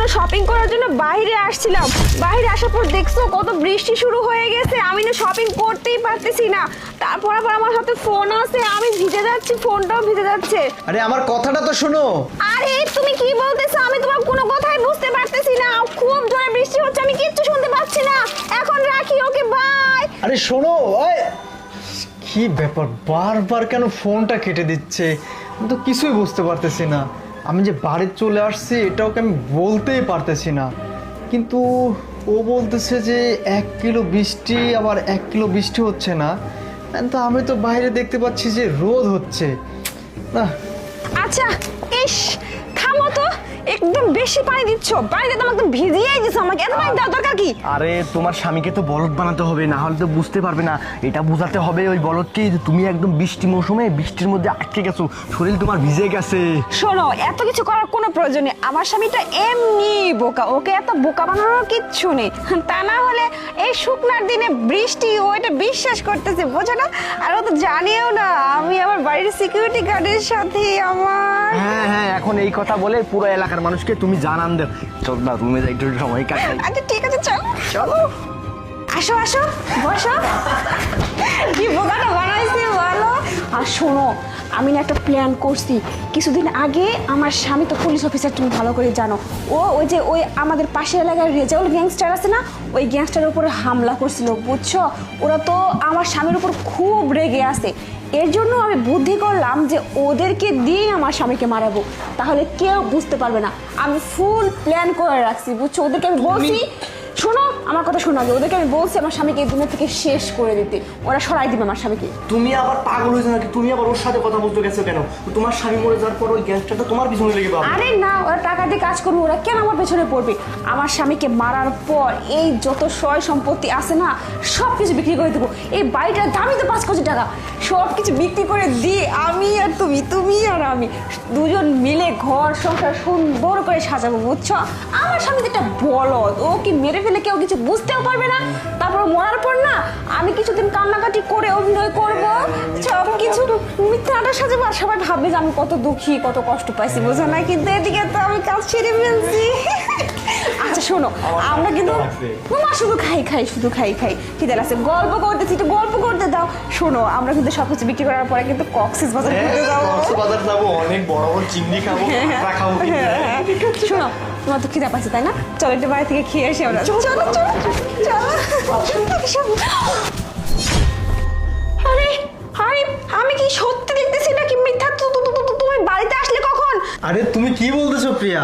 জন্য শপিং করার জন্য বাইরে আসছিলাম। বাইরে আসার পর দেখছো কত বৃষ্টি শুরু হয়ে গেছে, আমি না শপিং করতেই পারতেছি না। তারপর আবার আমার হাতে ফোন আছে, আমি ভিজে যাচ্ছি, ফোনটাও ভিজে যাচ্ছে। আরে আমার কথাটা তো শোনো। আরে তুমি কি বলতেছো? আমি তোমার কোনো কথাই বুঝতে পারতেছি না। খুব জোরে বৃষ্টি হচ্ছে, আমি কিচ্ছু শুনতে পাচ্ছি না। এখন রাখি, ওকে বাই। আরে শোনো, কি ব্যাপার, বারবার কেন ফোনটা কেটে দিচ্ছে? আমি তো কিছুই বুঝতে পারতেছি না। আমি যে বাড়ি চলে আসছি এটাও আমি বলতেই পারতেছি না, কিন্তু ও বলতেছে যে 1 কিলো বৃষ্টি, আবার 1 কিলো বৃষ্টি হচ্ছে না। তো আমি তো বাইরে দেখতে পাচ্ছি যে রোদ হচ্ছে না। আচ্ছা, ইস, থামো তো, একদম বেশি পানি দিচ্ছ। পানিতে তো একদম ভিজিয়েই দিছো আমাকে, এত পানি দেওয়ার দরকার কি? আরে তোমার স্বামীকে তো বলদ বানাতে হবে, না হলে তো বুঝতে পারবে না। এটা বোঝাতে হবে ওই বলদকে যে তুমি একদম বৃষ্টি মৌসুমে বৃষ্টির মধ্যে আটকে গেছো, শরীর তোমার ভিজে গেছে। শোনো, এত কিছু করার কোনো প্রয়োজন নেই। আমার স্বামীটা এমনি বোকা, ওকে এত বোকা বানানোর কিচ্ছু নেই। তা না হলে এই শুকনার দিনে বৃষ্টি, ও এটা বিশ্বাস করতেছে, বোঝো না? আর ও তো জানিও না আমি আমার বাড়ির সিকিউরিটি গার্ডের সাথে আমার। হ্যাঁ হ্যাঁ, এখন এই কথা বলে পুরো এলাকার মানুষকে তুমি জানান দেও। চল না, তুমি একটু সময় কাটাই। আচ্ছা ঠিক আছে, চল চলো, আসো আসো, বসো। কি বোকাটা বানাইছে বলো। আর শোনো, আমি না একটা প্ল্যান করছি। কিছুদিন আগে আমার স্বামী তো পুলিশ অফিসার, তুমি ভালো করে জানো। ওই আমাদের পাশের এলাকার রেজাউল গ্যাংস্টার আছে না, ওই গ্যাংস্টারের উপরে হামলা করছিল, বুঝছো? ওরা তো আমার স্বামীর উপর খুব রেগে আছে। এর জন্য আমি বুদ্ধি করলাম যে ওদেরকে দিয়ে আমার স্বামীকে মারাবো, তাহলে কেউ বুঝতে পারবে না। আমি ফুল প্ল্যান করে রাখছি, বুঝছো? ওদেরকে আমি বলছি, শোনো আমার কথা শোনো আগে, ওদেরকে আমি বলছি আমার স্বামীকে এই দুনিয়া থেকে শেষ করে দিতে, ওরা সরাই দিবে আমার স্বামীকে। তুমি আবার পাগল হয়েছো নাকি? তুমি আবার ওর সাথে কথা বলতে গেছো কেন? তোমার স্বামী মরে যাওয়ার পর ওই গ্যাংস্টারটা তোমার পিছনে লেগে পাবে। আরে না, ওরা টাকা দিয়ে কাজ করবে, ওরা কেন আমার পেছনে পড়বে? আমার স্বামীকে মারার পর এই যত সয় সম্পত্তি আছে না, সব কিছু বিক্রি করে দেবো। এই বাড়িটার দামই তো 5 কোটি টাকা। সব কিছু বিক্রি করে দিয়ে আমি আর তুমি আর আমি দুজন মিলে ঘর সংসার সুন্দর করে সাজাবো, বুঝছো? আমার স্বামী তো একটা বলদ, ও কি মেরে ফেলে কেউ কিছু বুঝতেও পারবে না। তারপর মরার পর না আমি কিছুদিন কান্নাকাটি করে অভিনয় করব, সব কিছু মিথ্যা নাটক সাজাবো, আর সবাই ভাববে যে আমি কত দুঃখী, কত কষ্ট পাইছি, বোঝো না? কিন্তু এদিকে তো আমি কাজ ছেড়ে ফেলছি। আচ্ছা শোনো, আমরা কিন্তু তোমার শুধু খাই শুধু খাই ঠিক আছে, গল্প করতেছি, একটু গল্প করতে দাও। শোনো, আমরা কিন্তু সবকিছু বিক্রি করার পরে কিন্তু কক্সেস বাজার ঘুরতে যাবো। কক্সবাজার যাবো, অনেক বড় বড় চিংড়ি খাবো, কাঁকড়া খাবো। শোনো, তোমার তো খিদা পাচ্ছে তাই না? চলো একটু বাড়ি থেকে খেয়ে আসি আমরা। চলো চলো চলো। আরে আরে, আমি কি সত্যি দেখতেছি নাকি মিথ্যা? তুমি বাড়িতে আসলে কখন? আরে তুমি কি বলতেছো প্রিয়া?